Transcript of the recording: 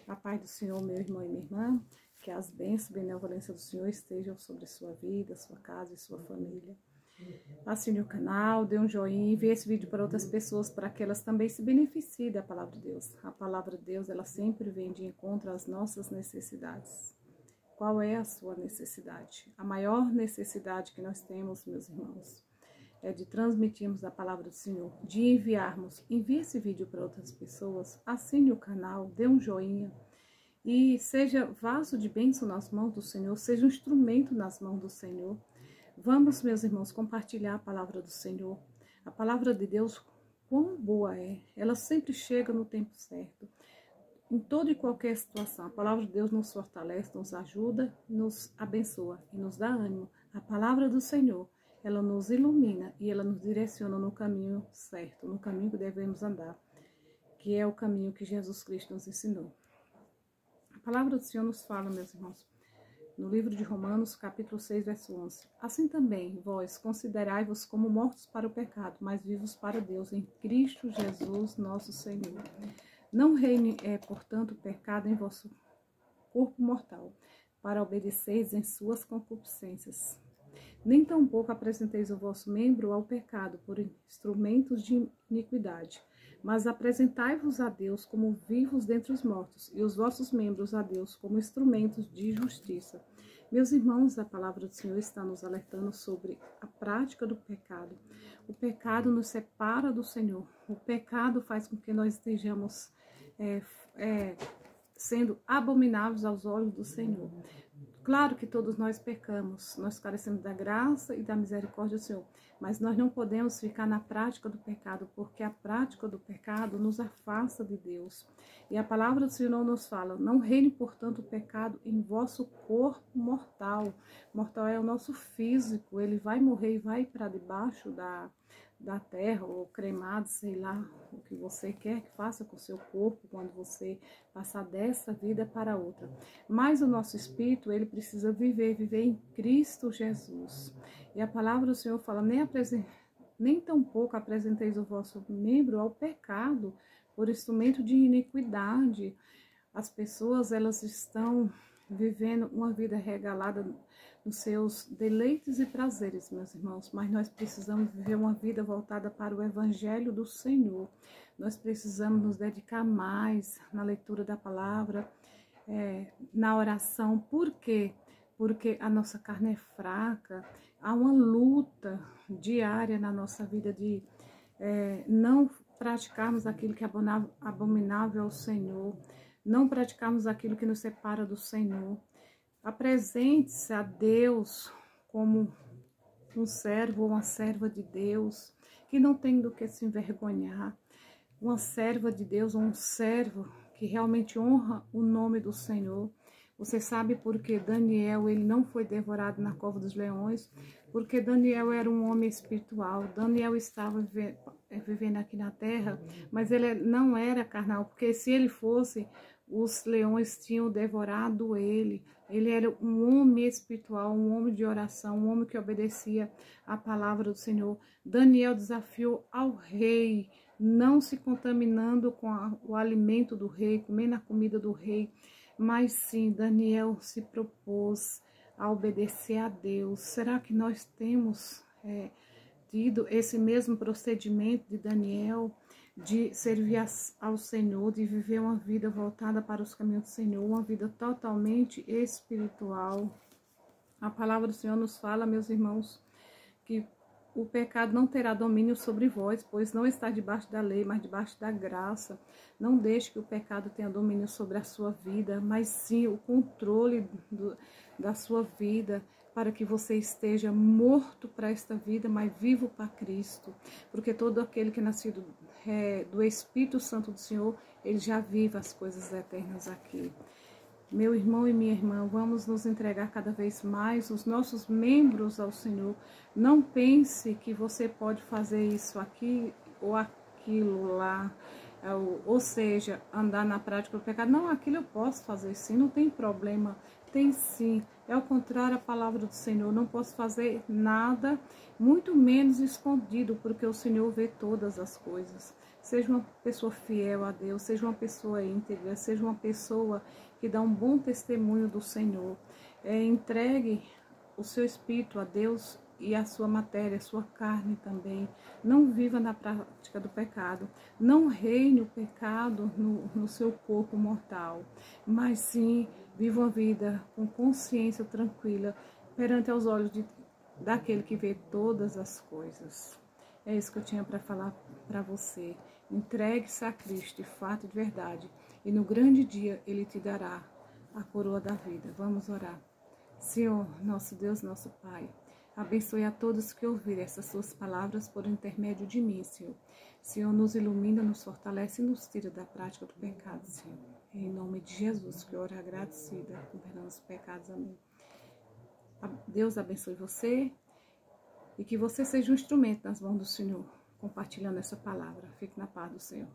A paz do Senhor, meu irmão e minha irmã, que as bênçãos e benevolência do Senhor estejam sobre sua vida, sua casa e sua família. Assine o canal, dê um joinha e envie esse vídeo para outras pessoas, para que elas também se beneficiem da palavra de Deus. A palavra de Deus, ela sempre vem de encontro às nossas necessidades. Qual é a sua necessidade? A maior necessidade que nós temos, meus irmãos, é de transmitirmos a palavra do Senhor, de enviarmos. Envie esse vídeo para outras pessoas, assine o canal, dê um joinha e seja vaso de bênção nas mãos do Senhor, seja um instrumento nas mãos do Senhor. Vamos, meus irmãos, compartilhar a palavra do Senhor. A palavra de Deus, quão boa é, ela sempre chega no tempo certo. Em toda e qualquer situação, a palavra de Deus nos fortalece, nos ajuda, nos abençoa e nos dá ânimo. A palavra do Senhor, ela nos ilumina e ela nos direciona no caminho certo, no caminho que devemos andar, que é o caminho que Jesus Cristo nos ensinou. A palavra do Senhor nos fala, meus irmãos, no livro de Romanos, capítulo 6, verso 11. Assim também, vós, considerai-vos como mortos para o pecado, mas vivos para Deus, em Cristo Jesus, nosso Senhor. Não reine, portanto, o pecado em vosso corpo mortal, para obedeceis em suas concupiscências. Nem tampouco apresenteis o vosso membro ao pecado por instrumentos de iniquidade, mas apresentai-vos a Deus como vivos dentre os mortos, e os vossos membros a Deus como instrumentos de justiça. Meus irmãos, a palavra do Senhor está nos alertando sobre a prática do pecado. O pecado nos separa do Senhor. O pecado faz com que nós estejamos sendo abomináveis aos olhos do Senhor. Claro que todos nós pecamos, nós carecemos da graça e da misericórdia do Senhor, mas nós não podemos ficar na prática do pecado, porque a prática do pecado nos afasta de Deus. E a palavra do Senhor nos fala, não reine, portanto, o pecado em vosso corpo mortal. Mortal é o nosso físico, ele vai morrer e vai para debaixo da terra, ou cremado, sei lá, o que você quer que faça com o seu corpo quando você passar dessa vida para outra. Mas o nosso espírito, ele precisa viver em Cristo Jesus. E a palavra do Senhor fala, nem tampouco apresenteis o vosso membro ao pecado por instrumento de iniquidade. As pessoas, elas estão vivendo uma vida regalada nos seus deleites e prazeres, meus irmãos, mas nós precisamos viver uma vida voltada para o Evangelho do Senhor. Nós precisamos nos dedicar mais na leitura da palavra, na oração. Por quê? Porque a nossa carne é fraca, há uma luta diária na nossa vida de não praticarmos aquilo que é abominável ao Senhor, não praticarmos aquilo que nos separa do Senhor. Apresente-se a Deus como um servo ou uma serva de Deus, que não tem do que se envergonhar. Uma serva de Deus ou um servo que realmente honra o nome do Senhor. Você sabe por que Daniel, ele não foi devorado na cova dos leões? Porque Daniel era um homem espiritual. Daniel estava vivendo aqui na terra, mas ele não era carnal, porque se ele fosse, os leões tinham devorado ele. Ele era um homem espiritual, um homem de oração, um homem que obedecia à palavra do Senhor. Daniel desafiou ao rei, não se contaminando com o alimento do rei, comendo a comida do rei, mas sim, Daniel se propôs a obedecer a Deus. Será que nós temos tido esse mesmo procedimento de Daniel, de servir ao Senhor, de viver uma vida voltada para os caminhos do Senhor, uma vida totalmente espiritual? A palavra do Senhor nos fala, meus irmãos, que o pecado não terá domínio sobre vós, pois não está debaixo da lei, mas debaixo da graça. Não deixe que o pecado tenha domínio sobre a sua vida, mas sim o controle da sua vida, para que você esteja morto para esta vida, mas vivo para Cristo. Porque todo aquele que é nascido do Espírito Santo do Senhor, ele já vive as coisas eternas aqui. Meu irmão e minha irmã, vamos nos entregar cada vez mais os nossos membros ao Senhor. Não pense que você pode fazer isso aqui ou aquilo lá, ou seja, andar na prática do pecado. Não, aquilo eu posso fazer sim, não tem problema. Tem sim, é ao contrário a palavra do Senhor. Não posso fazer nada, muito menos escondido, porque o Senhor vê todas as coisas. Seja uma pessoa fiel a Deus, seja uma pessoa íntegra, seja uma pessoa que dá um bom testemunho do Senhor. Entregue o seu espírito a Deus e a sua matéria, a sua carne também. Não viva na prática do pecado. Não reine o pecado no seu corpo mortal, mas sim viva uma vida com consciência tranquila perante aos olhos daquele que vê todas as coisas. É isso que eu tinha para falar para você. Entregue-se a Cristo de fato e de verdade, e no grande dia Ele te dará a coroa da vida. Vamos orar. Senhor, nosso Deus, nosso Pai, abençoe a todos que ouvirem essas suas palavras por intermédio de mim, Senhor. Senhor, nos ilumina, nos fortalece e nos tira da prática do pecado, Senhor. Em nome de Jesus, que eu oro agradecida, perdão os pecados, amém. Deus abençoe você e que você seja um instrumento nas mãos do Senhor, compartilhando essa palavra. Fique na paz do Senhor.